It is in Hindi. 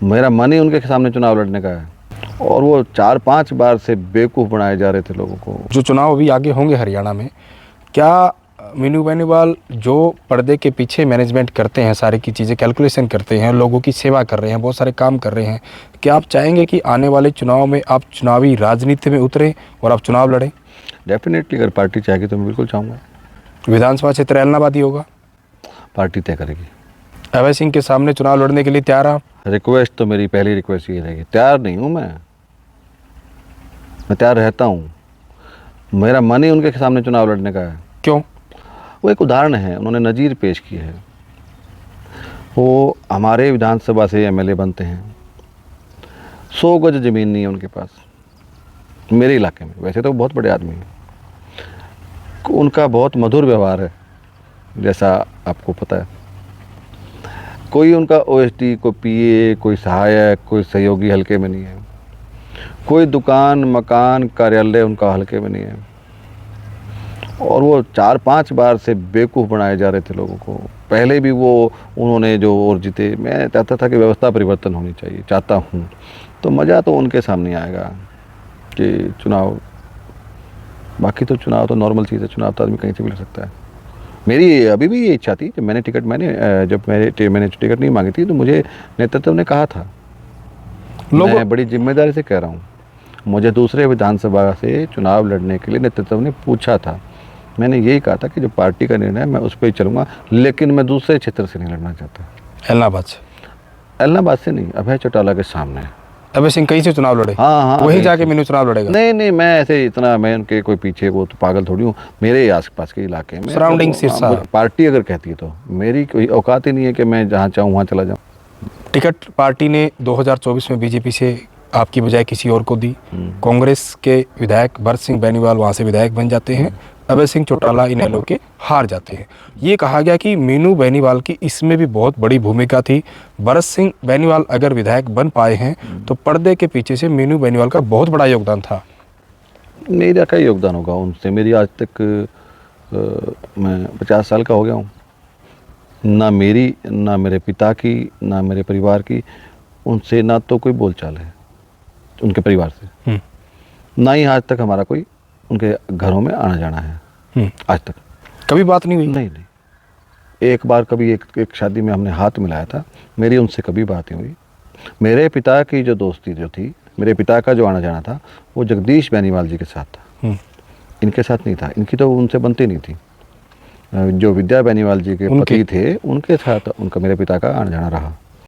मेरा मन ही उनके सामने चुनाव लड़ने का है। और वो 4-5 बार से बेवकूफ़ बनाए जा रहे थे लोगों को। जो चुनाव अभी आगे होंगे हरियाणा में, क्या मीनू बेनीवाल जो पर्दे के पीछे मैनेजमेंट करते हैं, सारी की चीज़ें कैलकुलेशन करते हैं, लोगों की सेवा कर रहे हैं, बहुत सारे काम कर रहे हैं, क्या आप चाहेंगे कि आने वाले चुनाव में आप चुनावी राजनीति में उतरें और आप चुनाव लड़ें? डेफिनेटली अगर पार्टी चाहेगी तो मैं बिल्कुल चाहूँगा। विधानसभा क्षेत्र ऐलनाबाद ही होगा? पार्टी तय करेगी। अभय सिंह के सामने चुनाव लड़ने के लिए तैयार आप? रिक्वेस्ट तो मेरी पहली रिक्वेस्ट ये रहेगी, तैयार नहीं हूँ मैं तैयार रहता हूँ। मेरा मन ही उनके सामने चुनाव लड़ने का है। क्यों? वो एक उदाहरण है, उन्होंने नज़ीर पेश की है। वो हमारे विधानसभा से एमएलए बनते हैं, 100 गज ज़मीन नहीं है उनके पास मेरे इलाके में। वैसे तो बहुत बड़े आदमी हैं, उनका बहुत मधुर व्यवहार है जैसा आपको पता है। कोई उनका ओएसडी, कोई पीए, कोई सहायक, कोई सहयोगी हल्के में नहीं है। कोई दुकान, मकान, कार्यालय उनका हल्के में नहीं है। और वो 4-5 बार से बेवकूफ़ बनाए जा रहे थे लोगों को। पहले भी वो उन्होंने जो और जीते, मैं चाहता था कि व्यवस्था परिवर्तन होनी चाहिए, चाहता हूँ। तो मज़ा तो उनके सामने आएगा कि चुनाव, बाकी तो चुनाव तो नॉर्मल चीज़ है, चुनाव तो आदमी कहीं से भी लड़ सकता है। मेरी अभी भी ये इच्छा थी कि मैंने मैंने टिकट नहीं मांगी थी तो मुझे नेतृत्व ने कहा था, मैं बड़ी जिम्मेदारी से कह रहा हूँ, मुझे दूसरे विधानसभा से चुनाव लड़ने के लिए नेतृत्व ने पूछा था। मैंने यही कहा था कि जो पार्टी का निर्णय है मैं उस पर ही चलूँगा, लेकिन मैं दूसरे क्षेत्र से नहीं लड़ना चाहता। ऐलनाबाद से? ऐलनाबाद से नहीं, अभय चौटाला के सामने। अभय सिंह कहीं से चुनाव लड़े? हाँ, वहीं जाके मीनू चुनाव लड़ेगा? नहीं, मैं ऐसे इतना, मैं उनके कोई पीछे वो तो पागल थोड़ी हूँ। मेरे आसपास के इलाके में सराउंडिंग सिरसा। पार्टी अगर कहती है तो मेरी कोई औकात ही नहीं है कि मैं जहाँ चाहूँ वहाँ चला जाऊँ। टिकट पार्टी ने 2024 में बीजेपी से आपकी बजाय किसी और को दी। कांग्रेस के विधायक भरत सिंह बेनीवाल वहाँ से विधायक बन जाते हैं, अभय सिंह चौटाला इनेलो के हार जाते हैं। ये कहा गया कि मीनू बेनीवाल की इसमें भी बहुत बड़ी भूमिका थी। भरत सिंह बेनीवाल अगर विधायक बन पाए हैं तो पर्दे के पीछे से मीनू बेनीवाल का बहुत बड़ा योगदान था। मेरा क्या योगदान होगा उनसे? मेरी आज तक मैं 50 साल का हो गया हूँ। ना मेरी, ना मेरे पिता की, ना मेरे परिवार की उनसे ना तो कोई बोलचाल है उनके परिवार से, ना ही आज तक हमारा कोई उनके घरों में आना जाना है। आज तक कभी बात नहीं हुई? नहीं। एक बार कभी एक शादी में हमने हाथ मिलाया था, मेरी उनसे कभी बात नहीं हुई। मेरे पिता की जो दोस्ती जो थी, मेरे पिता का जो आना जाना था वो जगदीश बेनीवाल जी के साथ था, इनके साथ नहीं था। इनकी तो उनसे बनती नहीं थी। जो विद्या बेनीवाल जी के पति थे उनके साथ उनका मेरे पिता का आना जाना रहा।